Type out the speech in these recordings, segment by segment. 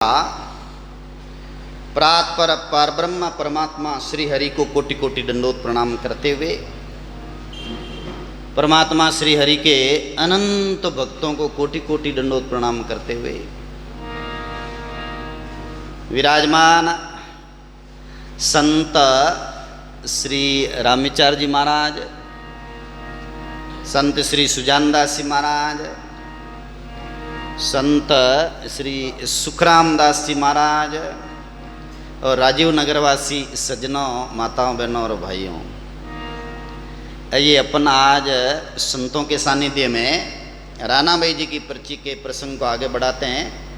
प्रात पर ब्रह्म परमात्मा श्री हरि को कोटि कोटि दंडोत प्रणाम करते हुए परमात्मा श्री हरि के अनंत भक्तों को कोटि कोटि दंडोत प्रणाम करते हुए विराजमान संत श्री रामेचार्य जी महाराज, संत श्री सुजानदास जी महाराज, संत श्री सुखराम दास जी महाराज और राजीव नगरवासी सज्जनों, माताओं, बहनों और भाइयों, ये अपन आज संतों के सानिध्य में राणा भाई जी की पर्ची के प्रसंग को आगे बढ़ाते हैं।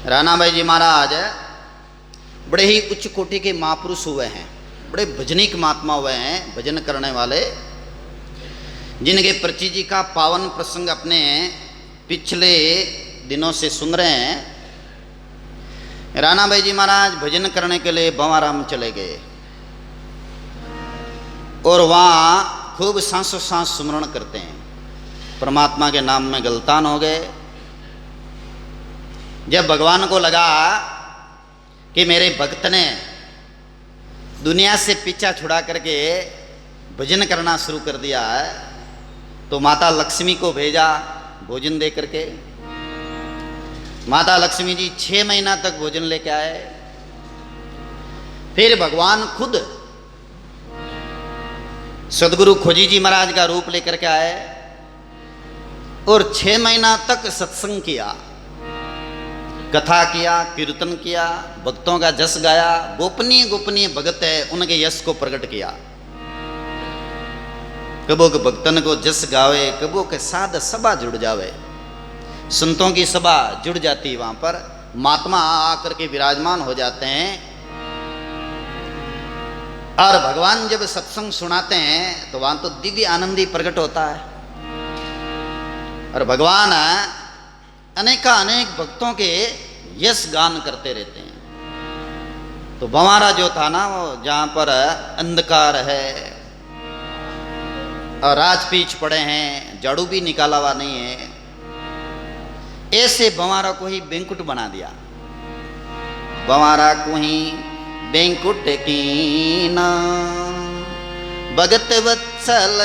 राणा भाई जी महाराज बड़े ही उच्च कोटि के महापुरुष हुए हैं, बड़े भजनिक महात्मा हुए हैं, भजन करने वाले, जिनके पर्ची जी का पावन प्रसंग अपने पिछले दिनों से सुन रहे हैं। राणा भाई जी महाराज भजन करने के लिए बंवाराम चले गए और वहाँ खूब सांसों सांस सुमरण करते हैं, परमात्मा के नाम में गलतान हो गए। जब भगवान को लगा कि मेरे भक्त ने दुनिया से पीछा छुड़ा करके भजन करना शुरू कर दिया है, तो माता लक्ष्मी को भेजा भोजन दे करके। माता लक्ष्मी जी 6 महीना तक भोजन लेके आए। फिर भगवान खुद सदगुरु खोजी जी महाराज का रूप लेकर के आए और 6 महीना तक सत्संग किया, कथा किया, कीर्तन किया, भक्तों का जस गाया। गोपनीय गोपनीय भगत है, उनके यश को प्रकट किया। कबो के भक्तन को जस गावे, कबो के साध सभा जुड़ जावे। संतों की सभा जुड़ जाती है, वहां पर महात्मा आकर के विराजमान हो जाते हैं। और भगवान जब सत्संग सुनाते हैं तो वहां तो दिव्य आनंद ही प्रकट होता है। और भगवान अनेक भक्तों के यश गान करते रहते हैं। तो बंवारा जो था ना, वो जहां पर अंधकार है और राजपीछ पड़े हैं, झाड़ू भी निकाला हुआ नहीं है, ऐसे बंवारा को ही बैंकुट बना दिया। बंवारा को ही बैंकुट कीना, भगत वत्सल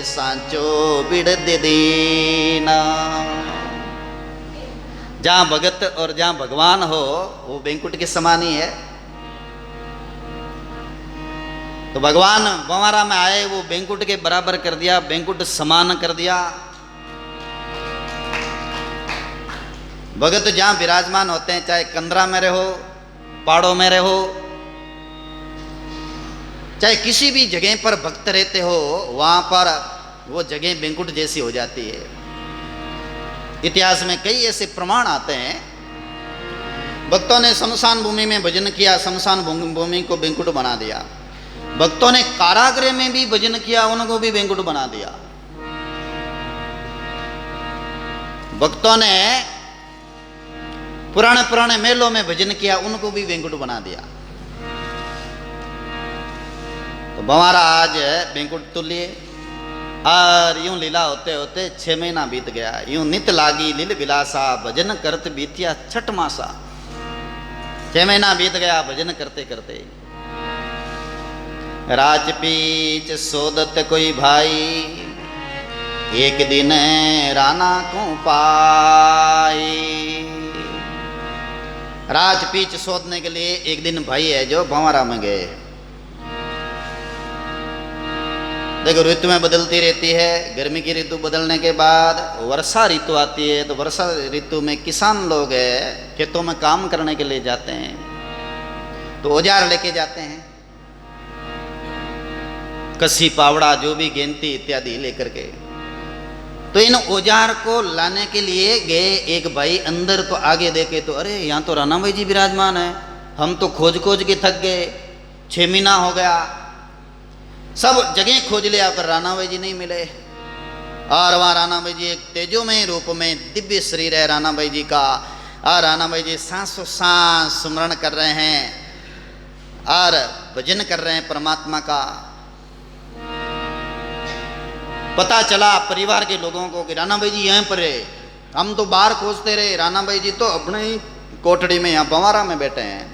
सांचो बिड़ दे देना। जहां भगत और जहां भगवान हो वो बैंकुट के समान ही है। तो भगवान बंवारा में आए, वो बैंकुट के बराबर कर दिया, बैंकुट समान कर दिया। भगत जहां विराजमान होते हैं, चाहे कंदरा में रहो, पहाड़ों में रहो, चाहे किसी भी जगह पर भक्त रहते हो, वहां पर वो जगह बैंकुट जैसी हो जाती है। इतिहास में कई ऐसे प्रमाण आते हैं। भक्तों ने शमशान भूमि में भजन किया, शमशान भूमि को बैंकुट बना दिया। भक्तों ने कारागृह में भी भजन किया, उनको भी बैंकुट बना दिया। भक्तों ने पुराने मेलों में भजन किया, उनको भी बैंकुट बना दिया। तो बंवारा आज बैंकुट तुल्य। और यूं लीला होते होते 6 महीना बीत गया। यूं नित लागी लील विलासा, भजन करत बीतिया 6 मासा। 6 महीना बीत गया भजन करते करते। राजपीच सोदत कोई भाई, एक दिन राणा को पाई। राजपीच शोधने के लिए एक दिन भाई है जो बंवारा में गए। देखो, ऋतु में बदलती रहती है। गर्मी की ऋतु बदलने के बाद वर्षा ऋतु आती है। तो वर्षा ऋतु में किसान लोग खेतों में काम करने के लिए जाते हैं, तो औजार लेके जाते हैं, कसी, पावड़ा, जो भी गेंती इत्यादि लेकर के। तो इन औजार को लाने के लिए गए एक भाई। अंदर तो आगे देखे तो अरे यहाँ तो राणा भाई जी विराजमान है। हम तो खोज खोज के थक गए, 6 महीना हो गया, सब जगह खोज लिया, पर राणा भाई जी नहीं मिले। और वहाँ राणा भाई जी एक तेजोमय रूप में दिव्य शरीर है राणा भाई जी का। और राणा भाई जी सांसों सांस सुमरण कर रहे हैं और भजन कर रहे हैं परमात्मा का। पता चला परिवार के लोगों को कि राणा भाई जी यहाँ पर है। हम तो बाहर खोजते रहे, राणा भाई जी तो अपने ही कोठड़ी में, यहाँ बंवारा में बैठे हैं।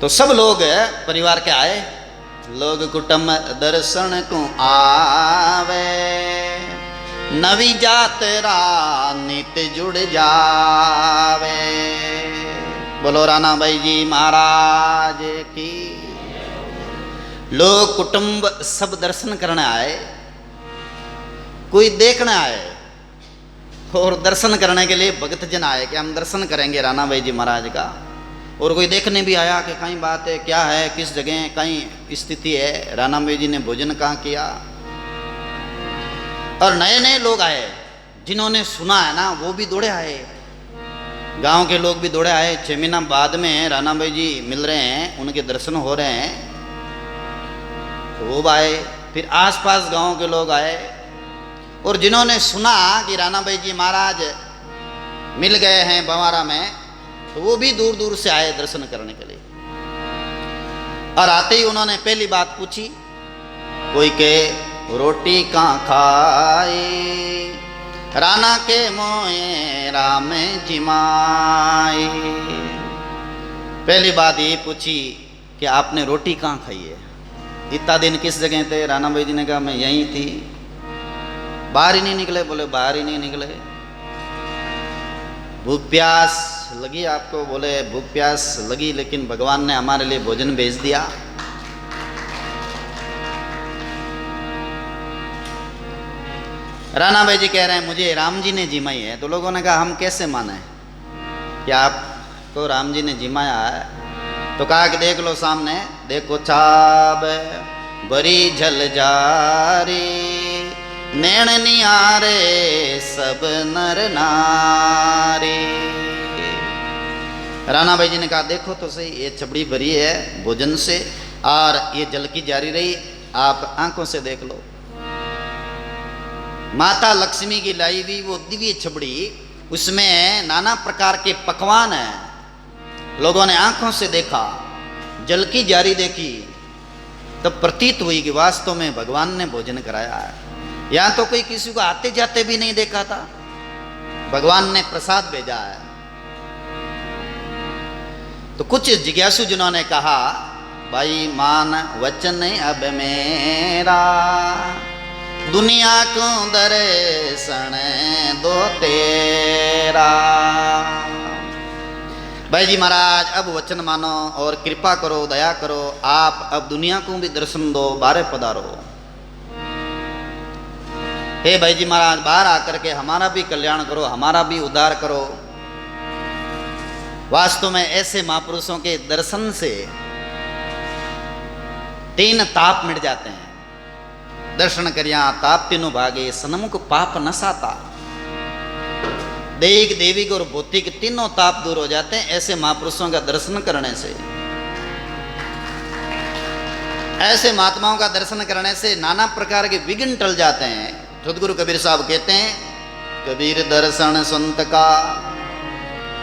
तो सब लोग परिवार के आए, लोग कुटुंब दर्शन को आवे, नवी जातरा नित जुड़ जावे। बोलो राणा भाई जी महाराज की। लोग कुटुंब सब दर्शन करने आए, कोई देखने आए और दर्शन करने के लिए भगत जन आए कि हम दर्शन करेंगे राणा भाई जी महाराज का। और कोई देखने भी आया कि कहीं बात है, क्या है, किस जगह कहीं स्थिति है, राणा भाई जी ने भोजन कहाँ किया। और नए नए लोग आए, जिन्होंने सुना है ना वो भी दौड़े आए, गांव के लोग भी दौड़े आए। 6 महीना बाद में राणा भाई जी मिल रहे हैं, उनके दर्शन हो रहे हैं, तो वो आए। फिर आसपास गांव के लोग आए, और जिन्होंने सुना कि राणा भाई जी महाराज मिल गए हैं बंवारा में, तो वो भी दूर दूर से आए दर्शन करने के लिए। और आते ही उन्होंने पहली बात पूछी, कोई के रोटी कहाँ खाई, राणा के मोए राम जिमाई। पहली बात ये पूछी कि आपने रोटी कहाँ खाई है, इतना दिन किस जगह थे। राणा भाई जी ने कहा मैं यहीं थी, बाहर ही नहीं निकले। बोले बाहर ही नहीं निकले। भूख प्यास लगी आपको? बोले भूख प्यास लगी, लेकिन भगवान ने हमारे लिए भोजन भेज दिया। राणा भाई जी कह रहे हैं मुझे राम जी ने जिमाई है। तो लोगों ने कहा हम कैसे माने कि आपको राम जी ने जिमाया है? तो कहा कि देख लो सामने, देखो छाब बरी झल जारी, नैण निहारे सब नर नारी। राणा भाई जी ने कहा देखो तो सही, ये छबड़ी भरी है भोजन से और ये जल की जारी रही, आप आंखों से देख लो। माता लक्ष्मी की लाई हुई वो दिव्य छबड़ी, उसमें नाना प्रकार के पकवान हैं। लोगों ने आंखों से देखा, जल की जारी देखी, तब प्रतीत हुई कि वास्तव में भगवान ने भोजन कराया है। यहां तो कोई किसी को आते जाते भी नहीं देखा था, भगवान ने प्रसाद भेजा है। तो कुछ जिज्ञासु जिन्होंने कहा भाई मान वचन अब मेरा, दुनिया को दर्शन दो तेरा। भाई जी महाराज अब वचन मानो और कृपा करो, दया करो, आप अब दुनिया को भी दर्शन दो, बारे पधारो। हे भाई जी महाराज बाहर आकर के हमारा भी कल्याण करो, हमारा भी उद्धार करो। वास्तव में ऐसे महापुरुषों के दर्शन से 3 ताप मिट जाते हैं। दर्शन करिया ताप तीनों भागे, सन्मुख पाप नसाता। दैहिक देविक और भौतिक तीनों ताप दूर हो जाते हैं ऐसे महापुरुषों का दर्शन करने से। ऐसे महात्माओं का दर्शन करने से नाना प्रकार के विघ्न टल जाते हैं। सदगुरु कबीर साहब कहते हैं, कबीर दर्शन संत का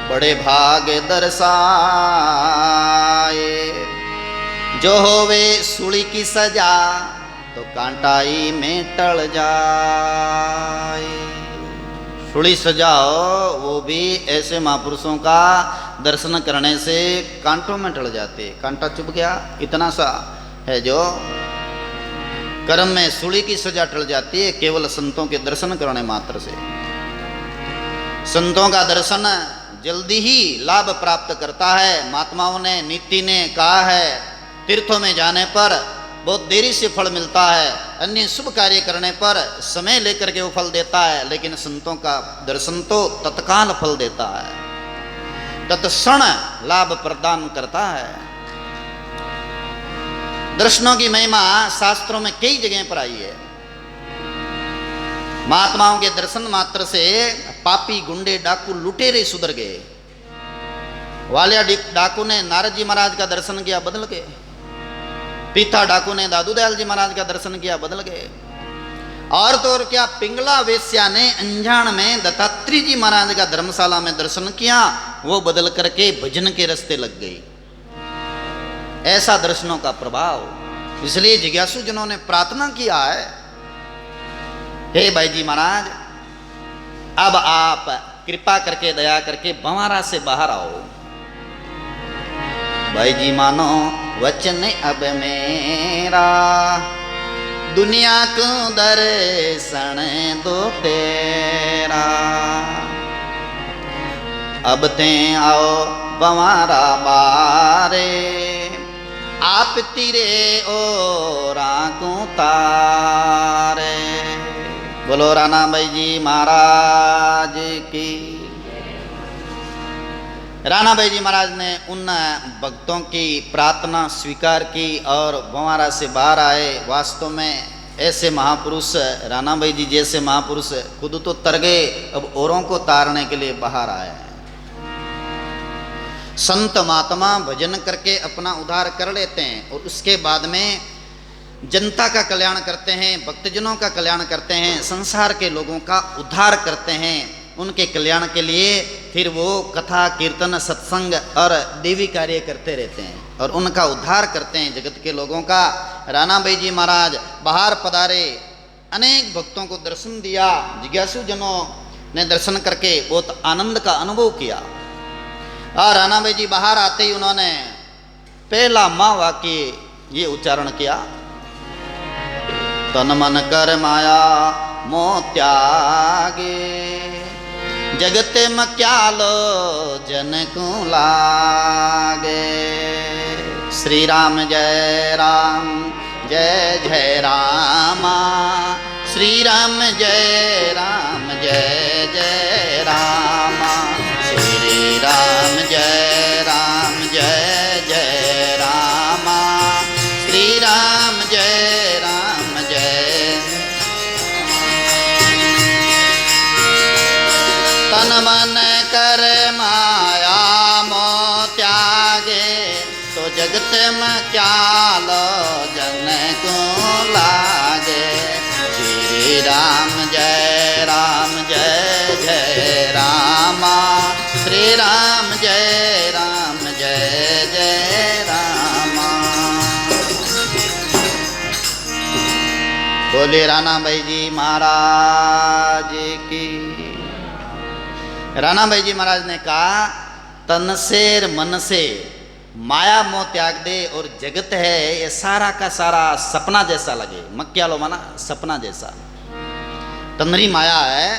बड़े भाग दर्शाए, जो होवे सूली की सजा तो कांटाई में टल जाए। सूली सजा हो वो भी ऐसे महापुरुषों का दर्शन करने से कांटों में टल जाते। कांटा चुभ गया, इतना सा है जो कर्म में सूली की सजा टल जाती है केवल संतों के दर्शन करने मात्र से। संतों का दर्शन जल्दी ही लाभ प्राप्त करता है। महात्माओं ने नीति ने कहा है तीर्थों में जाने पर बहुत देरी से फल मिलता है, अन्य शुभ कार्य करने पर समय लेकर के वो फल देता है, लेकिन संतों का दर्शन तो तत्काल फल देता है, तत्क्षण लाभ प्रदान करता है। दर्शनों की महिमा शास्त्रों में कई जगह पर आई है। महात्माओं के दर्शन मात्र से पापी गुंडे डाकू लुटेरे सुधर गए। वालिया डाकू ने नारद जी महाराज का दर्शन किया, बदल गए। पीता डाकू ने दादू दयाल जी महाराज का दर्शन किया, बदल गए। और तो और क्या, पिंगला वेश्या ने अंजान में दत्तात्रेय जी महाराज का धर्मशाला में दर्शन किया, वो बदल करके भजन के रास्ते लग गई। ऐसा दर्शनों का प्रभाव। इसलिए जिज्ञासु जिन्होंने प्रार्थना किया है, हे भाई जी महाराज अब आप कृपा करके दया करके बंवारा से बाहर आओ। भाई जी मानो वचन अब मेरा, दुनिया को दर्शन दो तेरा। अब ते आओ बंवारा बारे, आप तिरे ओरा को तारे। बोलो राणा भाई जी महाराज की। राणा भाई जी महाराज ने उन भक्तों की प्रार्थना स्वीकार की और बंवारा से बाहर आए। वास्तव में ऐसे महापुरुष, राणा भाई जी जैसे महापुरुष खुद तो तर गए, अब औरों को तारने के लिए बाहर आए हैं। संत महात्मा भजन करके अपना उद्धार कर लेते हैं और उसके बाद में जनता का कल्याण करते हैं, भक्तजनों का कल्याण करते हैं, संसार के लोगों का उद्धार करते हैं। उनके कल्याण के लिए फिर वो कथा कीर्तन सत्संग और देवी कार्य करते रहते हैं और उनका उद्धार करते हैं जगत के लोगों का। राणा भाई जी महाराज बाहर पधारे, अनेक भक्तों को दर्शन दिया। जिज्ञासु जनों ने दर्शन करके बहुत आनंद का अनुभव किया। और राणा भाई जी बाहर आते ही उन्होंने पहला माँ वाक्य ये उच्चारण किया, तन मन कर माया मोह त्यागे, जगत में क्या लो जन को लागे। श्री राम जय राम जय जय रामा, श्री राम जय जय रामा, श्री राम जय जय रामा, श्री राम जय तन मन कर माया मोह त्यागे, तो जगत में क्या लो जन को लागे। श्री राम जय जय रामा, श्री राम जय जय रामा। बोले राणा भाई जी महाराज की। राणा भाई जी महाराज ने कहा, तन से मन से माया मोह त्याग दे और जगत है ये सारा का सारा सपना जैसा लगे। मक्यालो माना सपना जैसा। तनरी माया है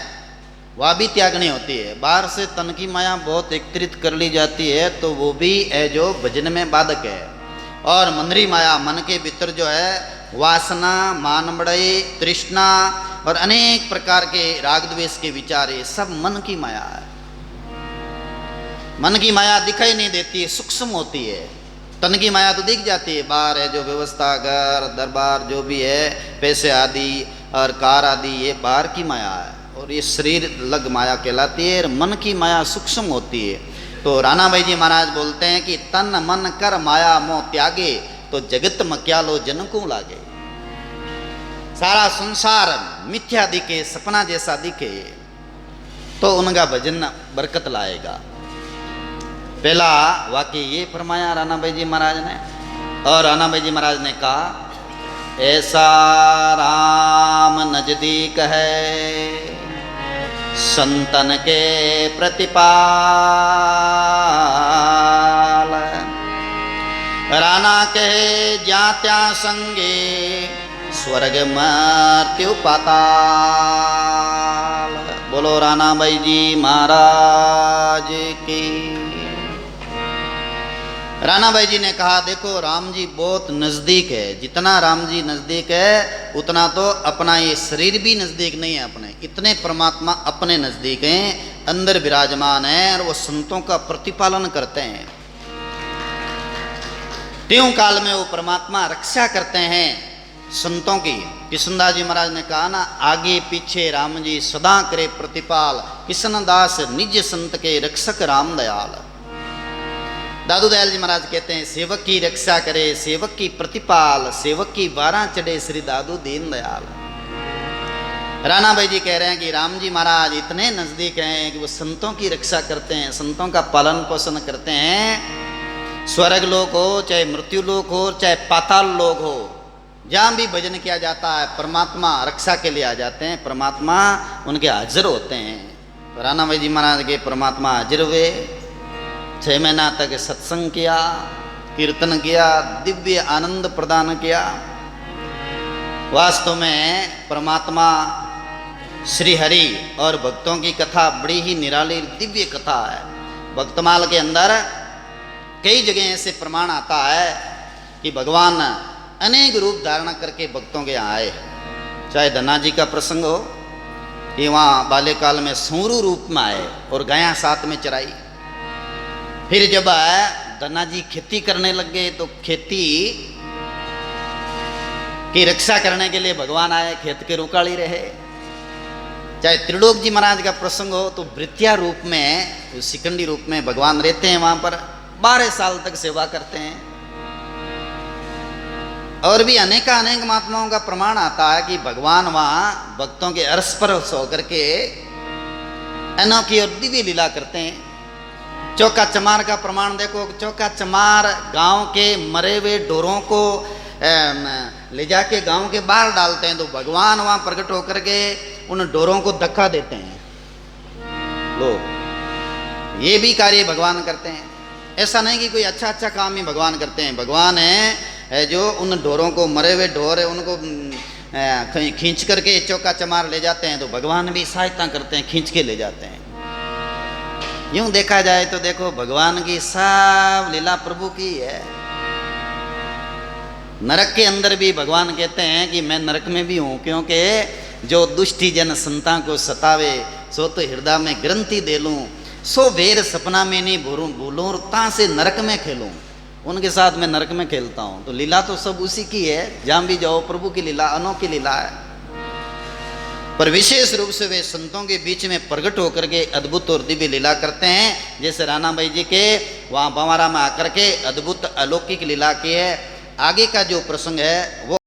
वह भी त्यागनी होती है। बाहर से तन की माया बहुत एकत्रित कर ली जाती है तो वो भी है जो भजन में बाधक है। और मनरी माया मन के भीतर जो है वासना, मान बड़ाई, तृष्णा और अनेक प्रकार के राग द्वेष के विचार, ये सब मन की माया है। मन की माया दिखाई नहीं देती है, सूक्ष्म होती है। तन की माया तो दिख जाती है, बाहर है जो व्यवस्था, घर दरबार जो भी है, पैसे आदि और कार आदि, ये बाहर की माया है और ये शरीर लग माया कहलाती है। मन की माया सूक्ष्म होती है। तो राणा भाई जी महाराज बोलते हैं कि तन मन कर माया मोह त्यागे, तो जगत में क्या लो जन को लागे। सारा संसार मिथ्या दिखे, सपना जैसा दिखे, तो उनका भजन बरकत लाएगा। पहला वाक्य ये फरमाया राणा भाई जी महाराज ने। और राणा भाई जी महाराज ने कहा, ऐसा राम नजदीक है संतन के प्रतिपाल, राणा कहे जात्या संगे स्वर्ग मर्त्यु पाताल। बोलो राणा भाई जी महाराज की। राणा भाई जी ने कहा, देखो राम जी बहुत नज़दीक है। जितना राम जी नज़दीक है उतना तो अपना ये शरीर भी नज़दीक नहीं है अपने। इतने परमात्मा अपने नज़दीक हैं, अंदर विराजमान हैं और वो संतों का प्रतिपालन करते हैं। त्यों काल में वो परमात्मा रक्षा करते हैं संतों की। कृष्णदास जी महाराज ने कहा ना, आगे पीछे राम जी सदा करे प्रतिपाल, कृष्णदास निज संत के रक्षक राम दयाल। दादू दयाल जी महाराज कहते हैं, सेवक की रक्षा करे सेवक की प्रतिपाल, सेवक की 12 चढ़े श्री दादू दीन दयाल। राणा भाई जी कह रहे हैं कि राम जी महाराज इतने नज़दीक हैं कि वो संतों की रक्षा करते हैं, संतों का पालन पोषण करते हैं। स्वर्ग लोक हो, चाहे मृत्यु लोक हो, चाहे पाताल लोक हो, जहाँ भी भजन किया जाता है परमात्मा रक्षा के लिए आ जाते हैं, परमात्मा उनके हाजिर होते हैं। तो राणा भाई जी महाराज के परमात्मा हाजिर हुए, 6 महीना तक सत्संग किया, कीर्तन किया, दिव्य आनंद प्रदान किया। वास्तव में परमात्मा श्री हरि और भक्तों की कथा बड़ी ही निराली दिव्य कथा है। भक्तमाल के अंदर कई जगह ऐसे प्रमाण आता है कि भगवान अनेक रूप धारण करके भक्तों के यहाँ आए। चाहे धन्ना जी का प्रसंग हो कि वहाँ बाल्यकाल में सूरू रूप में आए और गायां साथ में चराई। फिर जब धन्ना जी खेती करने लग गए तो खेती की रक्षा करने के लिए भगवान आए, खेत के रुकाली रहे। चाहे त्रिलोक जी महाराज का प्रसंग हो तो वृत्तिया रूप में, शिखंडी रूप में भगवान रहते हैं वहाँ पर, 12 साल तक सेवा करते हैं। और भी अनेक महात्माओं का प्रमाण आता है कि भगवान वहाँ भक्तों के अर्श पर होकर के अनोखी और दिव्य लीला करते हैं। चौका चमार का प्रमाण देखो, चौका चमार गांव के मरे हुए ढोरों को ले जाके गांव के बाहर डालते हैं, तो भगवान वहाँ प्रकट होकर के उन ढोरों को धक्का देते हैं। लो, ये भी कार्य भगवान करते हैं। ऐसा नहीं कि कोई अच्छा काम ही भगवान करते हैं। भगवान है जो उन ढोरों को, मरे हुए ढोर है उनको खींच करके चौका चमार ले जाते हैं, तो भगवान भी सहायता करते हैं, खींच के ले जाते हैं। यूं देखा जाए तो देखो भगवान की सब लीला प्रभु की है। नरक के अंदर भी भगवान कहते हैं कि मैं नरक में भी हूं, क्योंकि जो दुष्टी जन संता को सतावे सो तो हृदय में ग्रंथि दे लूं, सो वेर सपना में नहीं भूलूं ता से नरक में खेलूं। उनके साथ मैं नरक में खेलता हूं। तो लीला तो सब उसी की है, जहां भी जाओ प्रभु की लीला अनोखी लीला है। पर विशेष रूप से वे संतों के बीच में प्रकट होकर के अद्भुत और दिव्य लीला करते हैं। जैसे राणा भाई जी के वहाँ बंवारा में आकर के अद्भुत अलौकिक लीला की है। आगे का जो प्रसंग है वो